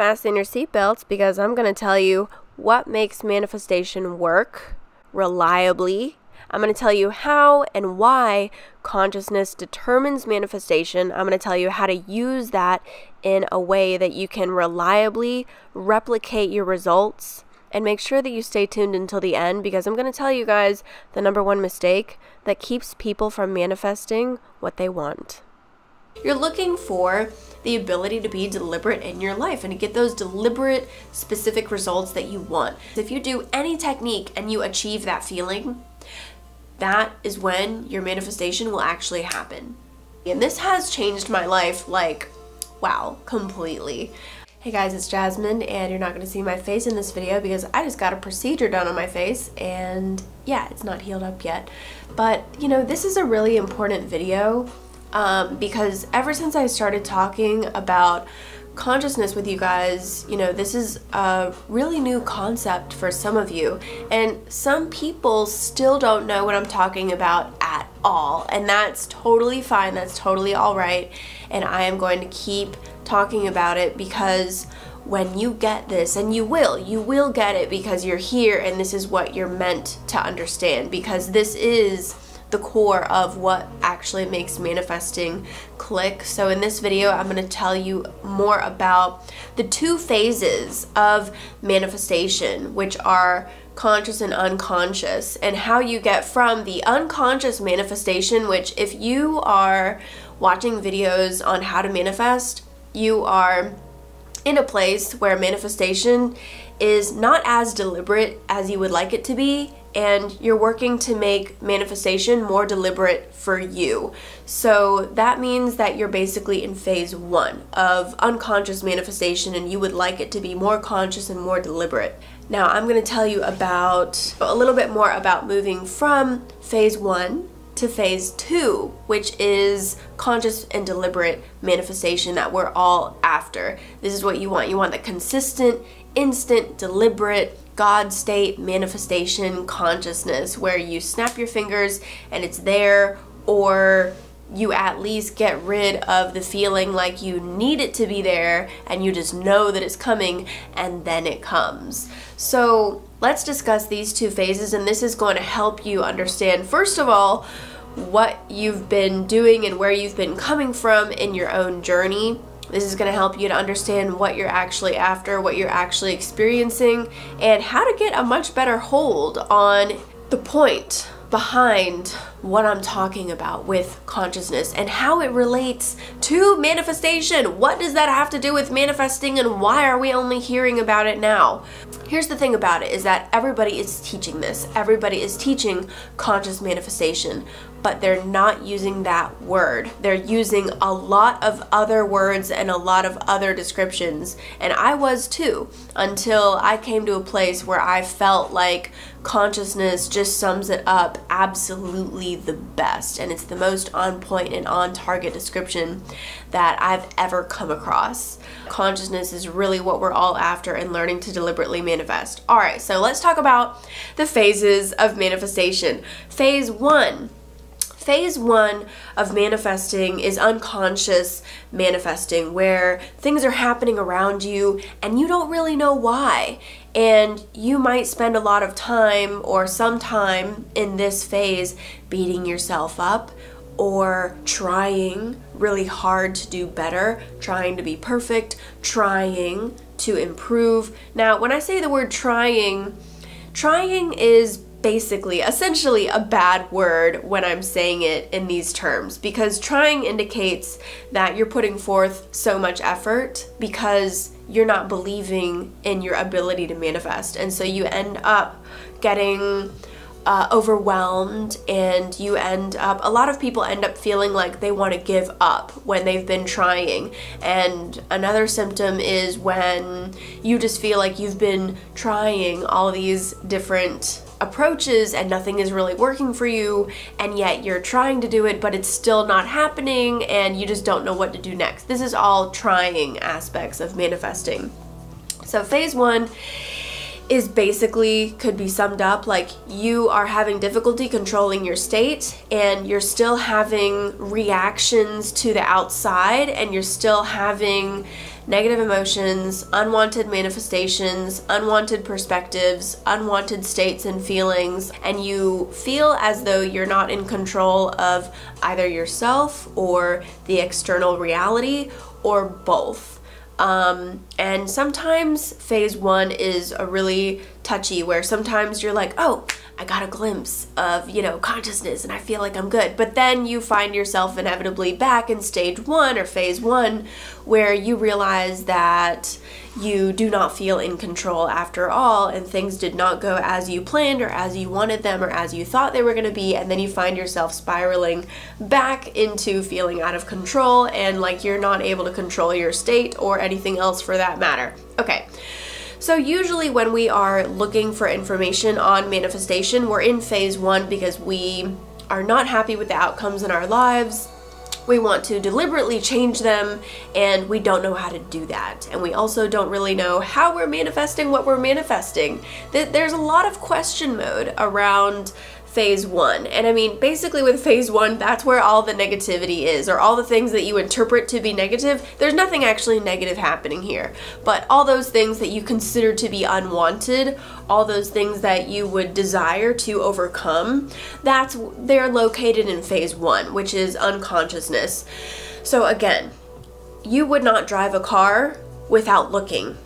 fasten your seatbelts because I'm going to tell you what makes manifestation work reliably. I'm going to tell you how and why consciousness determines manifestation. I'm going to tell you how to use that in a way that you can reliably replicate your results. And make sure that you stay tuned until the end because I'm going to tell you guys the #1 mistake that keeps people from manifesting what they want. You're looking for the ability to be deliberate in your life and to get those deliberate, specific results that you want. If you do any technique and you achieve that feeling, that is when your manifestation will actually happen. And this has changed my life, like, wow, completely. Hey guys, it's Jasmine, and you're not going to see my face in this video because I just got a procedure done on my face, and yeah, it's not healed up yet. But, you know, this is a really important video because ever since I started talking about consciousness with you guys, you know, this is a really new concept for some of you, and some people still don't know what I'm talking about at all, and that's totally fine, that's totally all right, and I am going to keep talking about it because when you get this, and you will get it because you're here and this is what you're meant to understand, because this is the core of what actually makes manifesting click. So in this video, I'm going to tell you more about the 2 phases of manifestation, which are conscious and unconscious, and how you get from the unconscious manifestation, which if you are watching videos on how to manifest, you are in a place where manifestation is not as deliberate as you would like it to be, and you're working to make manifestation more deliberate for you. So that means that you're basically in phase 1 of unconscious manifestation, and you would like it to be more conscious and more deliberate. Now I'm going to tell you about a little bit more about moving from phase 1 to phase 2, which is conscious and deliberate manifestation that we're all after. This is what you want. You want the consistent, instant, deliberate, God state manifestation consciousness where you snap your fingers and it's there, or you at least get rid of the feeling like you need it to be there and you just know that it's coming and then it comes. So let's discuss these 2 phases, and this is going to help you understand, first of all, what you've been doing and where you've been coming from in your own journey. This is going to help you to understand what you're actually after, what you're actually experiencing, and how to get a much better hold on the point behind what I'm talking about with consciousness and how it relates to manifestation. What does that have to do with manifesting, and why are we only hearing about it now? Here's the thing about it is that everybody is teaching this. Everybody is teaching conscious manifestation, but they're not using that word. They're using a lot of other words and a lot of other descriptions, and I was too, until I came to a place where I felt like consciousness just sums it up absolutely the best, and it's the most on point and on target description that I've ever come across. Consciousness is really what we're all after and learning to deliberately manifest. Alright, so let's talk about the phases of manifestation. Phase 1. Phase 1 of manifesting is unconscious manifesting, where things are happening around you and you don't really know why. And you might spend a lot of time or some time in this phase beating yourself up or trying really hard to do better, trying to be perfect, trying to improve. Now, when I say the word trying is basically, essentially a bad word when I'm saying it in these terms, because trying indicates that you're putting forth so much effort because you're not believing in your ability to manifest, and so you end up getting overwhelmed, and a lot of people end up feeling like they want to give up when they've been trying. And another symptom is when you just feel like you've been trying all these different approaches and nothing is really working for you, and yet you're trying to do it but it's still not happening and you just don't know what to do next. This is all trying aspects of manifesting. So phase 1 is basically, could be summed up like you are having difficulty controlling your state, and you're still having reactions to the outside, and you're still having negative emotions, unwanted manifestations, unwanted perspectives, unwanted states and feelings, and you feel as though you're not in control of either yourself or the external reality or both. And sometimes phase one is a really touchy, where sometimes you're like, oh, I got a glimpse of, consciousness and I feel like I'm good. But then you find yourself inevitably back in stage one or phase one, where you realize that you do not feel in control after all, and things did not go as you planned or as you wanted them or as you thought they were going to be, and then you find yourself spiraling back into feeling out of control and like you're not able to control your state or anything else for that matter. Okay. So usually when we are looking for information on manifestation, we're in phase one because we are not happy with the outcomes in our lives. We want to deliberately change them, and we don't know how to do that. And we also don't really know how we're manifesting what we're manifesting. There's a lot of question mode around phase one. And I mean, basically with phase one, that's where all the negativity is, or all the things that you interpret to be negative. There's nothing actually negative happening here, but all those things that you consider to be unwanted, all those things that you would desire to overcome, they're located in phase one, which is unconsciousness. So again, you would not drive a car without looking.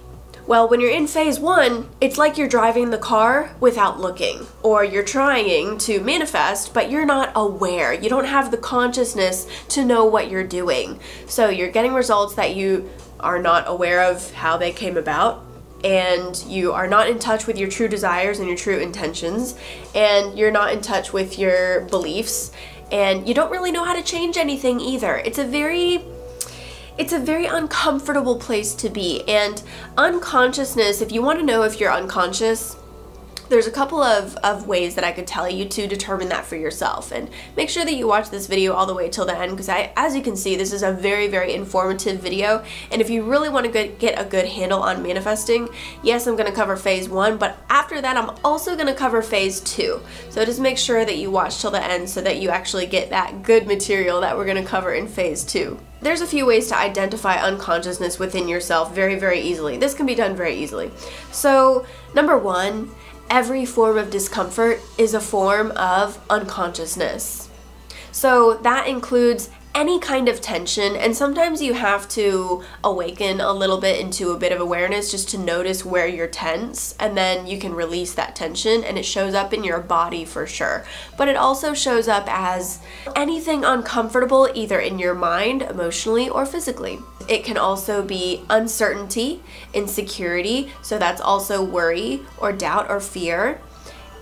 Well, when you're in phase one, it's like you're driving the car without looking, or you're trying to manifest, but you're not aware. You don't have the consciousness to know what you're doing. So you're getting results that you are not aware of how they came about, and you are not in touch with your true desires and your true intentions, and you're not in touch with your beliefs, and you don't really know how to change anything either. It's a very uncomfortable place to be. And unconsciousness, if you want to know if you're unconscious, there's a couple of ways that I could tell you to determine that for yourself. And make sure that you watch this video all the way till the end, because as you can see, this is a very, very informative video. And if you really want to get a good handle on manifesting, yes, I'm going to cover phase one, but after that, I'm also going to cover phase two. So just make sure that you watch till the end so that you actually get that good material that we're going to cover in phase two. There's a few ways to identify unconsciousness within yourself very, very easily. This can be done very easily. So, number one, every form of discomfort is a form of unconsciousness. So that includes any kind of tension, and sometimes you have to awaken a little bit into a bit of awareness just to notice where you're tense, and then you can release that tension, and it shows up in your body for sure. But it also shows up as anything uncomfortable, either in your mind, emotionally, or physically. It can also be uncertainty, insecurity, so that's also worry or doubt or fear.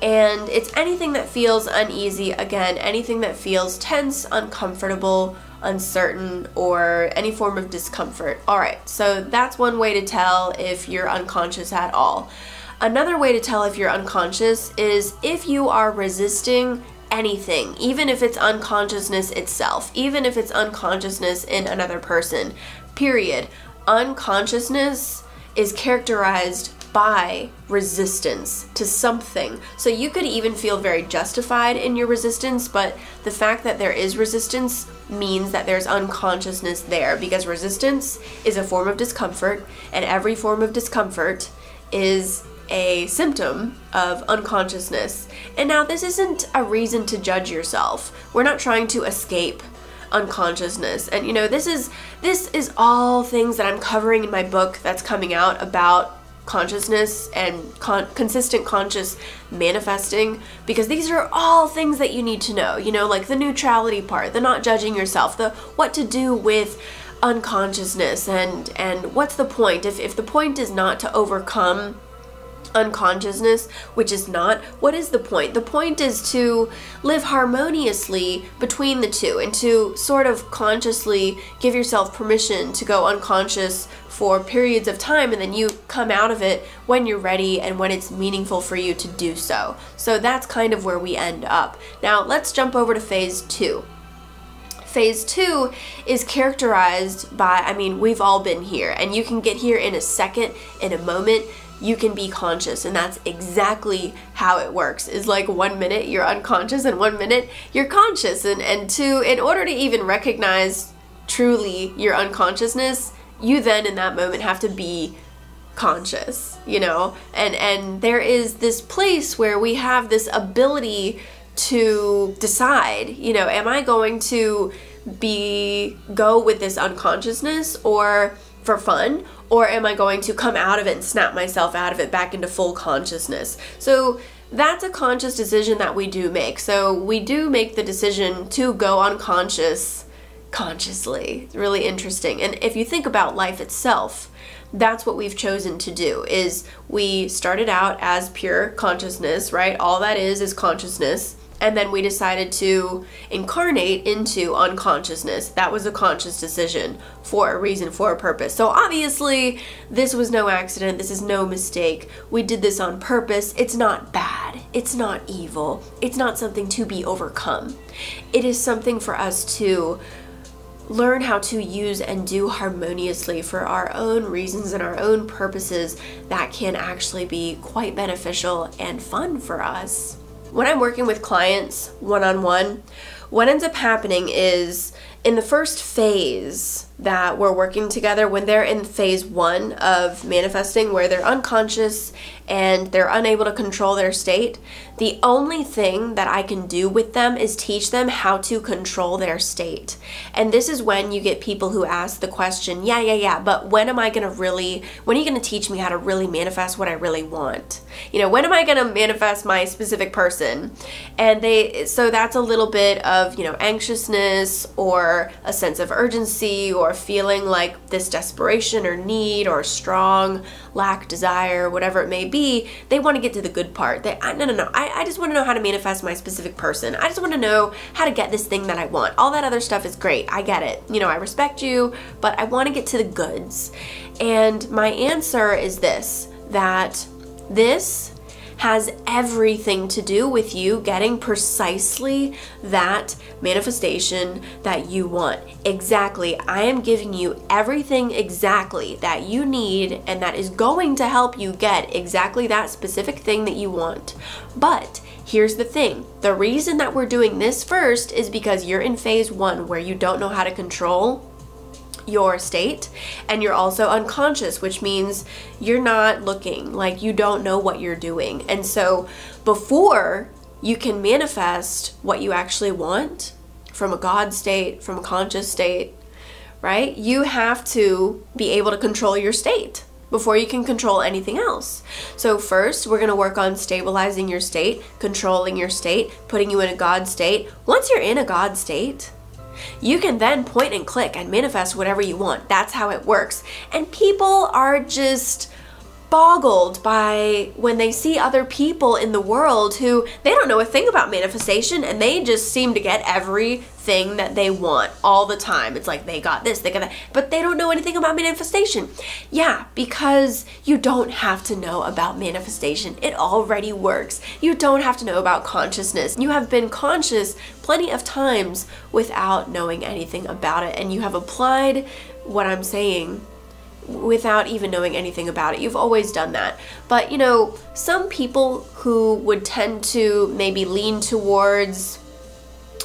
And it's anything that feels uneasy, again, anything that feels tense, uncomfortable, uncertain, or any form of discomfort. Alright, so that's one way to tell if you're unconscious at all. Another way to tell if you're unconscious is if you are resisting anything, even if it's unconsciousness itself, even if it's unconsciousness in another person, period. Unconsciousness is characterized by resistance to something. So you could even feel very justified in your resistance, but the fact that there is resistance means that there's unconsciousness there, because resistance is a form of discomfort, and every form of discomfort is a symptom of unconsciousness. And now this isn't a reason to judge yourself. We're not trying to escape unconsciousness. And this is all things that I'm covering in my book that's coming out about consciousness and consistent conscious manifesting, because these are all things that you need to know, like the neutrality part, the not judging yourself, the what to do with unconsciousness, and what's the point if the point is not to overcome unconsciousness, which is not, what is the point? The point is to live harmoniously between the two, and to sort of consciously give yourself permission to go unconscious for periods of time, and then you come out of it when you're ready and when it's meaningful for you to do so. So that's kind of where we end up. Now let's jump over to phase two. Phase two is characterized by, we've all been here, and you can get here in a second, in a moment. You can be conscious, and that's exactly how it works. Is like 1 minute you're unconscious and 1 minute you're conscious, and in order to even recognize truly your unconsciousness, you then in that moment have to be conscious, you know, and there is this place where we have this ability to decide, you know, am I going to go with this unconsciousness or for fun, or am I going to come out of it and snap myself out of it back into full consciousness? So that's a conscious decision that we do make. So we do make the decision to go unconscious consciously. It's really interesting. And if you think about life itself, that's what we've chosen to do. Is we started out as pure consciousness, right? All that is consciousness. And then we decided to incarnate into unconsciousness. That was a conscious decision for a reason, for a purpose. So obviously, this was no accident. This is no mistake. We did this on purpose. It's not bad. It's not evil. It's not something to be overcome. It is something for us to learn how to use and do harmoniously for our own reasons and our own purposes that can actually be quite beneficial and fun for us. When I'm working with clients one-on-one, what ends up happening is in the first phase that we're working together, when they're in phase 1 of manifesting, where they're unconscious and they're unable to control their state, the only thing that I can do with them is teach them how to control their state. And this is when you get people who ask the question, yeah, but when are you going to teach me how to really manifest what I really want? You know, when am I going to manifest my specific person? And so that's a little bit of, you know, anxiousness or a sense of urgency or feeling like this desperation or need or strong lack, desire, whatever it may be. They want to get to the good part. No. I just want to know how to manifest my specific person. I just want to know how to get this thing that I want. All that other stuff is great. I get it. You know, I respect you, but I want to get to the goods. And my answer is this, that this has everything to do with you getting precisely that manifestation that you want. Exactly. I am giving you everything exactly that you need and that is going to help you get exactly that specific thing that you want. But here's the thing. The reason that we're doing this first is because you're in phase 1 where you don't know how to control your state, and you're also unconscious, which means you're not looking, like you don't know what you're doing. And so before you can manifest what you actually want from a God state, from a conscious state, right? You have to be able to control your state before you can control anything else. So first, we're going to work on stabilizing your state, controlling your state, putting you in a God state. Once you're in a God state, you can then point and click and manifest whatever you want. That's how it works. And people are just boggled by when they see other people in the world who they don't know a thing about manifestation and they just seem to get everything that they want all the time. It's like they got this, they got that, but they don't know anything about manifestation. Yeah, because you don't have to know about manifestation. It already works. You don't have to know about consciousness. You have been conscious plenty of times without knowing anything about it, and you have applied what I'm saying without even knowing anything about it. You've always done that. But you know, some people who would tend to maybe lean towards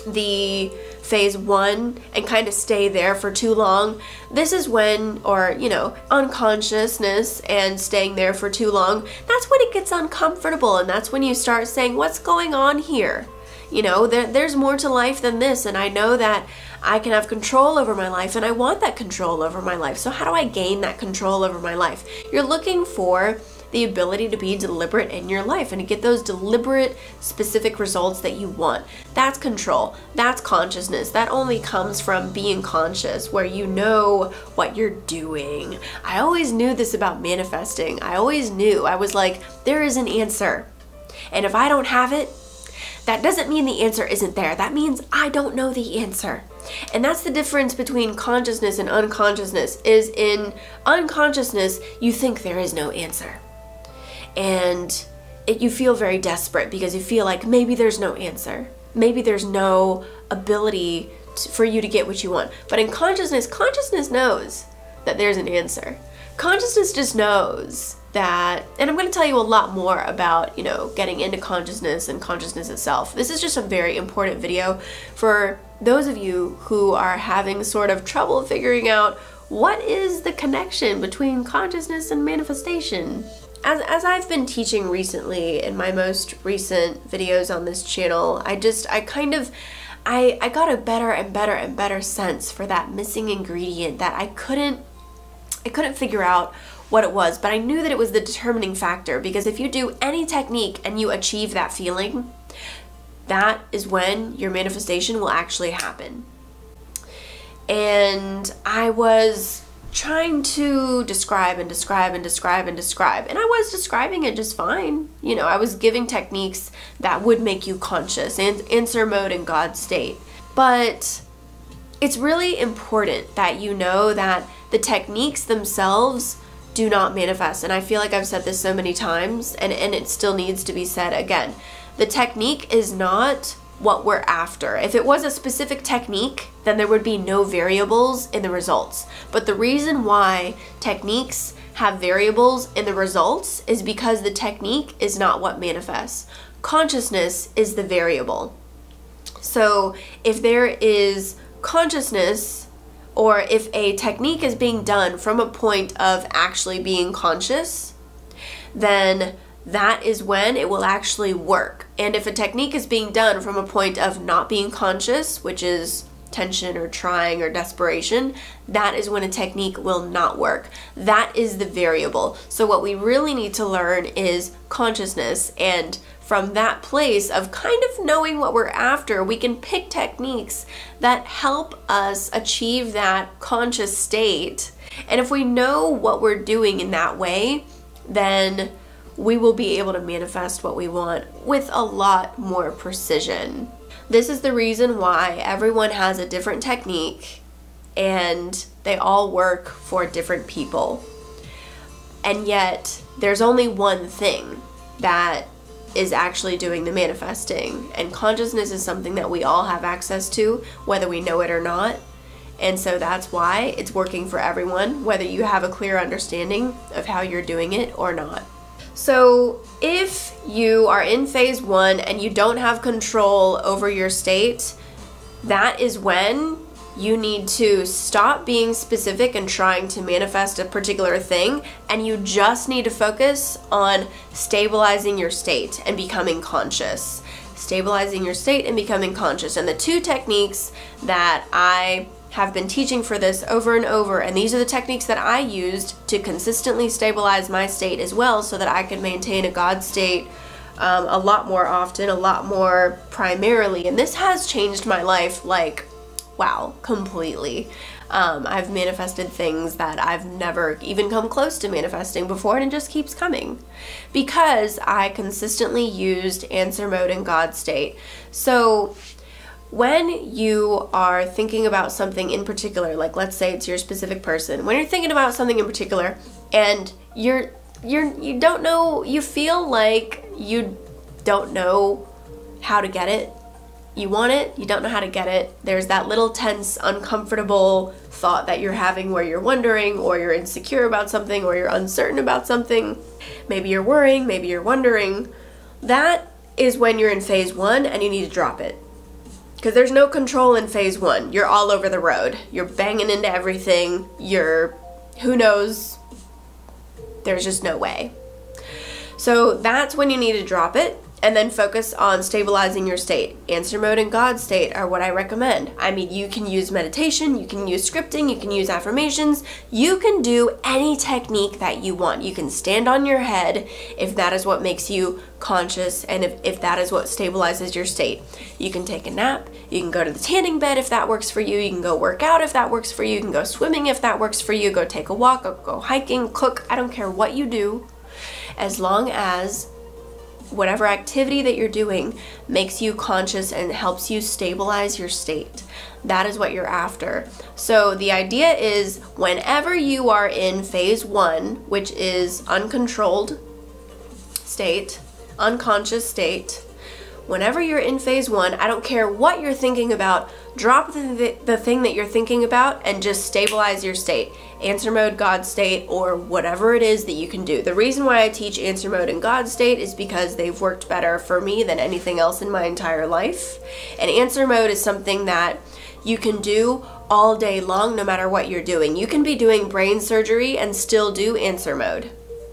the phase 1 and kind of stay there for too long, this is when, or you know, unconsciousness and staying there for too long, that's when it gets uncomfortable, and that's when you start saying, what's going on here? You know, there's more to life than this, and I know that I can have control over my life, and I want that control over my life. So how do I gain that control over my life? You're looking for the ability to be deliberate in your life and to get those deliberate, specific results that you want. That's control. That's consciousness. That only comes from being conscious, where you know what you're doing. I always knew this about manifesting. I always knew. I was like, there is an answer. And if I don't have it, that doesn't mean the answer isn't there. That means I don't know the answer. And that's the difference between consciousness and unconsciousness, is in unconsciousness, you think there is no answer. And you feel very desperate because you feel like maybe there's no answer. Maybe there's no ability for you to get what you want. But in consciousness, consciousness knows that there's an answer. Consciousness just knows that, and I'm going to tell you a lot more about, you know, getting into consciousness and consciousness itself. This is just a very important video for those of you who are having sort of trouble figuring out what is the connection between consciousness and manifestation? As I've been teaching recently in my most recent videos on this channel, I got a better and better and better sense for that missing ingredient that I couldn't figure out what it was, but I knew that it was the determining factor, because if you do any technique and you achieve that feeling, that is when your manifestation will actually happen. And I was trying to describe and describe and describe and describe, and I was describing it just fine. You know, I was giving techniques that would make you conscious and answer mode and God state. But it's really important that you know that the techniques themselves do not manifest. And I feel like I've said this so many times, and it still needs to be said again. The technique is not what we're after. If it was a specific technique, then there would be no variables in the results. But the reason why techniques have variables in the results is because the technique is not what manifests. Consciousness is the variable. So if there is consciousness, or if a technique is being done from a point of actually being conscious, then that is when it will actually work. And if a technique is being done from a point of not being conscious, which is tension or trying or desperation, that is when a technique will not work. That is the variable. So what we really need to learn is consciousness, and from that place of kind of knowing what we're after, we can pick techniques that help us achieve that conscious state. And if we know what we're doing in that way, then we will be able to manifest what we want with a lot more precision. This is the reason why everyone has a different technique and they all work for different people. And yet there's only one thing that is actually doing the manifesting, and consciousness is something that we all have access to, whether we know it or not. And so that's why it's working for everyone, whether you have a clear understanding of how you're doing it or not. So if you are in phase 1 and you don't have control over your state, that is when you need to stop being specific and trying to manifest a particular thing, and you just need to focus on stabilizing your state and becoming conscious. Stabilizing your state and becoming conscious. And the two techniques that I have been teaching for this over and over, and these are the techniques that I used to consistently stabilize my state as well, so that I could maintain a God state a lot more often, a lot more primarily. And this has changed my life, like, wow, completely. I've manifested things that I've never even come close to manifesting before, and it just keeps coming because I consistently used answer mode and God state. So when you are thinking about something in particular, like let's say it's your specific person, when you're thinking about something in particular and you don't know, you feel like you don't know how to get it, you want it, you don't know how to get it, there's that little tense, uncomfortable thought that you're having where you're wondering, or you're insecure about something, or you're uncertain about something, maybe you're worrying, maybe you're wondering, that is when you're in phase 1 and you need to drop it. Because there's no control in phase 1. You're all over the road. You're banging into everything. Who knows? There's just no way. So that's when you need to drop it, and then focus on stabilizing your state. Answer mode and God state are what I recommend. I mean, you can use meditation, you can use scripting, you can use affirmations, you can do any technique that you want. You can stand on your head if that is what makes you conscious, and if that is what stabilizes your state. You can take a nap, you can go to the tanning bed if that works for you, you can go work out if that works for you, you can go swimming if that works for you, go take a walk, go hiking, cook, I don't care what you do, as long as whatever activity that you're doing makes you conscious and helps you stabilize your state. That is what you're after. So the idea is, whenever you are in phase 1, which is uncontrolled state, unconscious state, whenever you're in phase 1, I don't care what you're thinking about, drop the thing that you're thinking about and just stabilize your state. Answer mode, God state, or whatever it is that you can do. The reason why I teach answer mode and God state is because they've worked better for me than anything else in my entire life. And answer mode is something that you can do all day long, no matter what you're doing. You can be doing brain surgery and still do answer mode.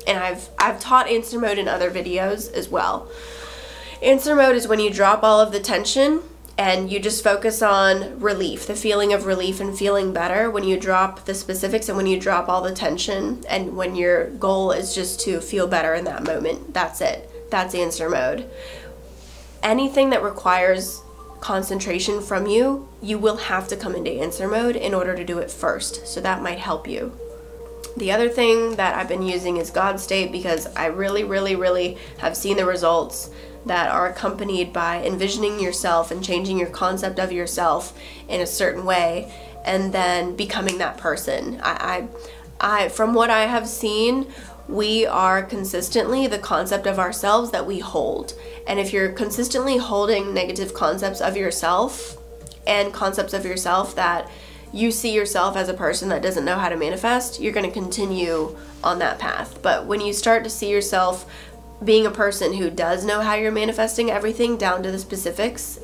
And I've taught answer mode in other videos as well. Answer mode is when you drop all of the tension and you just focus on relief, the feeling of relief and feeling better when you drop the specifics and when you drop all the tension, and when your goal is just to feel better in that moment. That's it. That's answer mode. Anything that requires concentration from you, you will have to come into answer mode in order to do it first. So that might help you. The other thing that I've been using is God state, because I really have seen the results that are accompanied by envisioning yourself and changing your concept of yourself in a certain way and then becoming that person. I from what I have seen, we are consistently the concept of ourselves that we hold. And if you're consistently holding negative concepts of yourself and concepts of yourself that you see yourself as a person that doesn't know how to manifest, you're going to continue on that path. But when you start to see yourself being a person who does know how you're manifesting everything down to the specifics,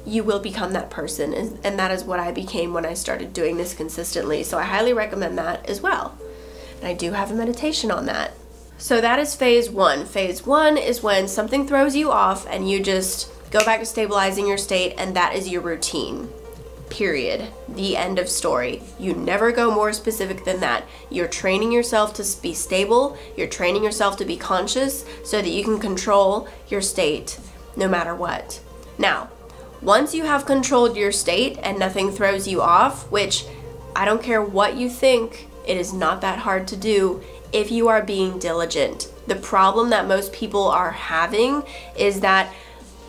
you will become that person. And that is what I became when I started doing this consistently. So I highly recommend that as well. And I do have a meditation on that. So that is phase one. Phase one is when something throws you off and you just go back to stabilizing your state, and that is your routine. Period. The end of story. You never go more specific than that. You're training yourself to be stable. You're training yourself to be conscious so that you can control your state no matter what. Now, once you have controlled your state and nothing throws you off, which I don't care what you think, it is not that hard to do if you are being diligent. The problem that most people are having is that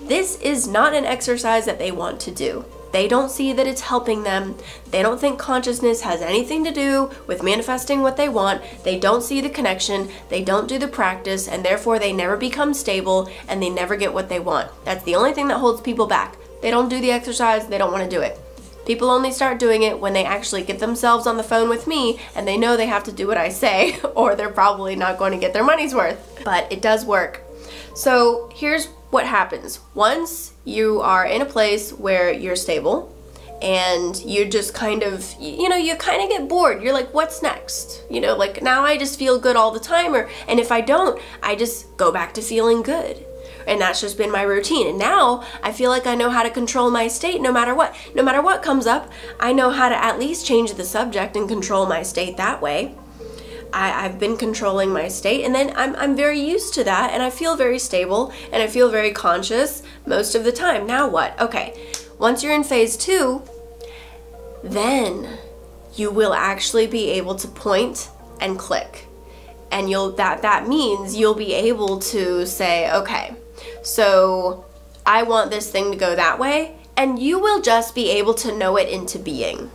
this is not an exercise that they want to do. They don't see that it's helping them. They don't think consciousness has anything to do with manifesting what they want. They don't see the connection. They don't do the practice, and therefore they never become stable and they never get what they want. That's the only thing that holds people back. They don't do the exercise. They don't want to do it. People only start doing it when they actually get themselves on the phone with me and they know they have to do what I say, or they're probably not going to get their money's worth. But it does work. So here's what happens. Once you are in a place where you're stable and you just kind of, you kind of get bored. You're like, what's next? Like, now I just feel good all the time, and if I don't, I just go back to feeling good. And that's just been my routine. And now I feel like I know how to control my state no matter what. No matter what comes up, I know how to at least change the subject and control my state that way. I've been controlling my state, and then I'm very used to that, and I feel very stable, and I feel very conscious most of the time. Now what? Okay, once you're in phase two, then you will actually be able to point and click. And that means you'll be able to say, okay, so I want this thing to go that way, and you will just be able to know it into being.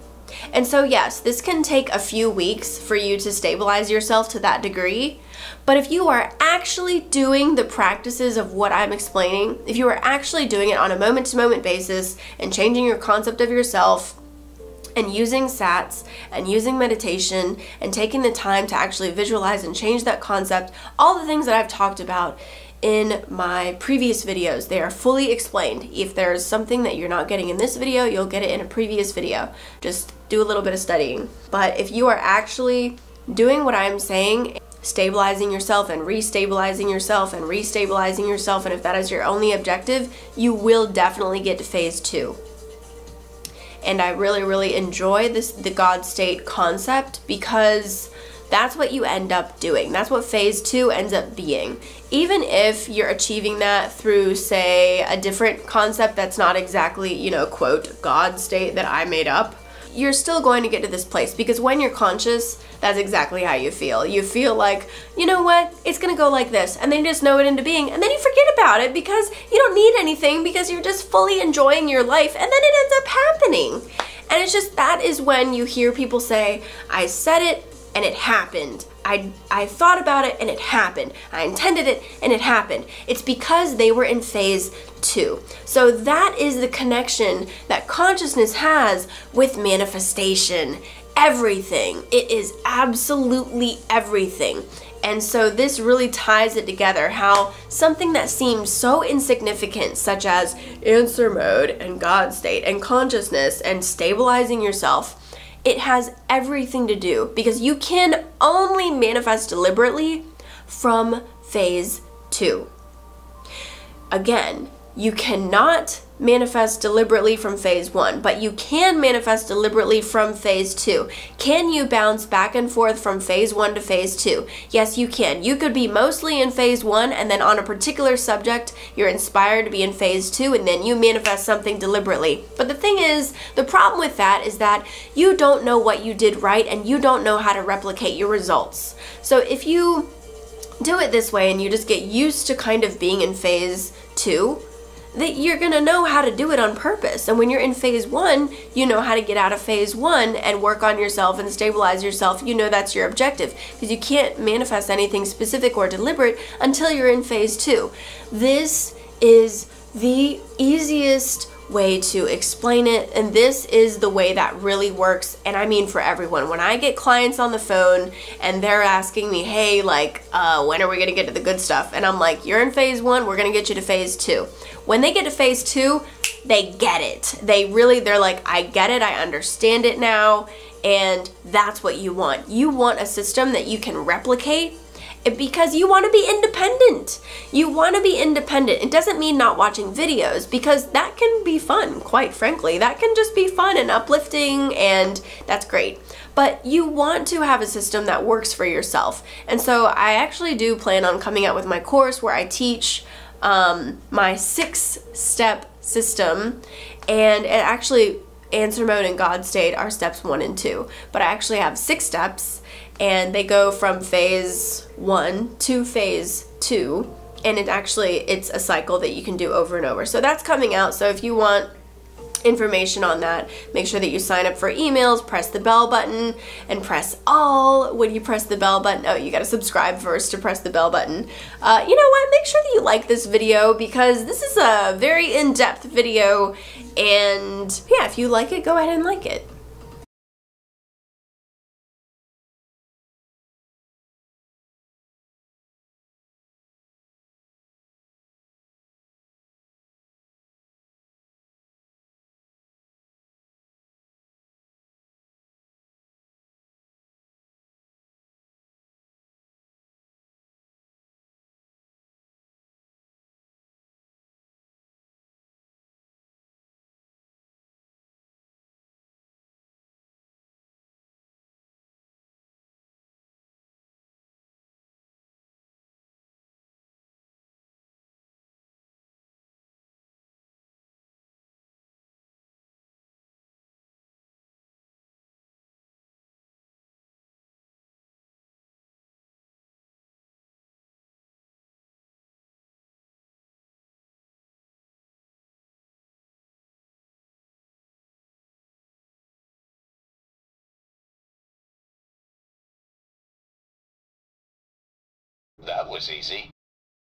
And so yes, this can take a few weeks for you to stabilize yourself to that degree, but if you are actually doing the practices of what I'm explaining, if you are actually doing it on a moment-to-moment basis and changing your concept of yourself and using sats and using meditation and taking the time to actually visualize and change that concept, all the things that I've talked about in my previous videos, they are fully explained. If there's something that you're not getting in this video, you'll get it in a previous video. Just do a little bit of studying. But if you are actually doing what I'm saying, stabilizing yourself and restabilizing yourself and restabilizing yourself, and if that is your only objective, you will definitely get to phase two. And I really enjoy the God state concept, because that's what you end up doing. That's what phase two ends up being. Even if you're achieving that through, say, a different concept that's not exactly, quote, God state that I made up, you're still going to get to this place, because when you're conscious, that's exactly how you feel. You feel like, you know what, it's gonna go like this, and then you just know it into being, and then you forget about it because you don't need anything, because you're just fully enjoying your life, and then it ends up happening. And it's just, that is when you hear people say, I said it, and it happened. I thought about it and it happened. I intended it and it happened. It's because they were in phase two. So that is the connection that consciousness has with manifestation. Everything. It is absolutely everything. And so this really ties it together, how something that seems so insignificant, such as answer mode and God state and consciousness and stabilizing yourself, it has everything to do, because you can only manifest deliberately from phase 2. Again, you cannot manifest deliberately from phase 1, but you can manifest deliberately from phase 2. Can you bounce back and forth from phase 1 to phase 2? Yes, you can. You could be mostly in phase 1, and then on a particular subject, you're inspired to be in phase 2, and then you manifest something deliberately. But the thing is, the problem with that is that you don't know what you did right, and you don't know how to replicate your results. So if you do it this way and you just get used to kind of being in phase 2, that you're gonna know how to do it on purpose. And when you're in phase 1, you know how to get out of phase 1 and work on yourself and stabilize yourself. You know that's your objective, because you can't manifest anything specific or deliberate until you're in phase 2. This is the easiest way to explain it, and this is the way that really works. And I mean for everyone. When I get clients on the phone and they're asking me, hey, like, when are we gonna get to the good stuff? And I'm like, you're in phase 1, we're gonna get you to phase 2. When they get to phase 2, they get it. They're like, I get it, I understand it now, and that's what you want. You want a system that you can replicate, because you want to be independent. You want to be independent. It doesn't mean not watching videos, because that can be fun, quite frankly. That can just be fun and uplifting, and that's great. But you want to have a system that works for yourself. And so I actually do plan on coming out with my course where I teach my 6-step system, and it actually, answer mode and God state are steps 1 and 2. But I actually have 6 steps, and they go from phase 1 to phase 2, and it's a cycle that you can do over and over. So that's coming out. So if you want information on that, make sure that you sign up for emails, press the bell button, and press all when you press the bell button. Oh, you gotta subscribe first to press the bell button. You know what, make sure that you like this video, because this is a very in-depth video, and yeah, if you like it, go ahead and like it. That was easy.